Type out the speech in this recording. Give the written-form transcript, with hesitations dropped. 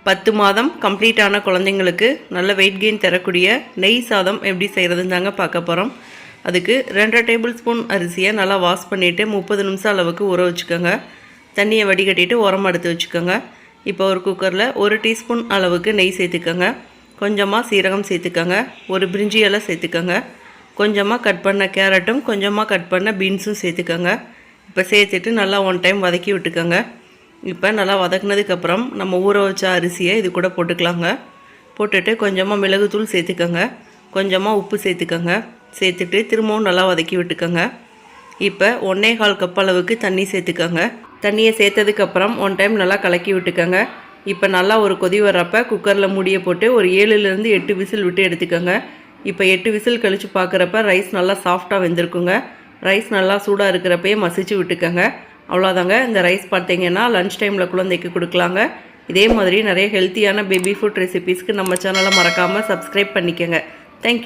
10 மாதம் கம்ப்ளீட் ஆன குழந்தைங்களுக்கு நல்ல வெயிட் கெயின் தரக்கூடிய நெய் சாதம் எப்படி செய்கிறதுன்னு தாங்க பார்க்க போகிறோம். அதுக்கு 2 டேபிள் ஸ்பூன் அரிசியை நல்லா வாஷ் பண்ணிவிட்டு 30 நிமிஷம் அளவுக்கு ஊற வச்சுக்கோங்க. தண்ணியை வடிகட்டிட்டு உரமாக எடுத்து வச்சுக்கோங்க. இப்போ ஒரு குக்கரில் 1 டீஸ்பூன் அளவுக்கு நெய் சேர்த்துக்கோங்க. கொஞ்சமாக சீரகம் சேர்த்துக்கோங்க. ஒரு பிரிஞ்சி இலை சேர்த்துக்கோங்க. கொஞ்சமாக கட் பண்ண கேரட்டும் கொஞ்சமாக கட் பண்ண பீன்ஸும் சேர்த்துக்கோங்க. இப்போ சேர்த்துட்டு நல்லா 1 டைம் வதக்கி விட்டுக்கோங்க. இப்போ நல்லா வதக்குனதுக்கப்புறம் நம்ம ஊற வச்ச அரிசியை இது கூட போட்டுக்கலாங்க. போட்டுட்டு கொஞ்சமாக மிளகுத்தூள் சேர்த்துக்கோங்க. கொஞ்சமாக உப்பு சேர்த்துக்கோங்க. சேர்த்துட்டு திரும்பவும் நல்லா வதக்கி விட்டுக்கோங்க. இப்போ 1.25 கப் அளவுக்கு தண்ணி சேர்த்துக்கோங்க. தண்ணியை சேர்த்ததுக்கப்புறம் 1 டைம் நல்லா கலக்கி விட்டுக்கோங்க. இப்போ நல்லா ஒரு கொதி வர்றப்போ குக்கரில் மூடியை போட்டு ஒரு 7லேருந்து 8 விசில் விட்டு எடுத்துக்கோங்க. இப்போ 8 விசில் கழித்து பார்க்குறப்ப ரைஸ் நல்லா சாஃப்டாக வெந்திருக்குங்க. ரைஸ் நல்லா சூடாக இருக்கிறப்பயே மசிச்சு விட்டுக்கோங்க. அவ்வளோதாங்க. இந்த ரைஸ் பார்த்தீங்கன்னா லன்ச் டைமில் குழந்தைக்கு கொடுக்கலாங்க. இதே மாதிரி நிறைய ஹெல்த்தியான பேபி ஃபுட் ரெசிபீஸ்க்கு நம்ம சேனலை மறக்காமல் சப்ஸ்கிரைப் பண்ணிக்கோங்க. தேங்க்யூ.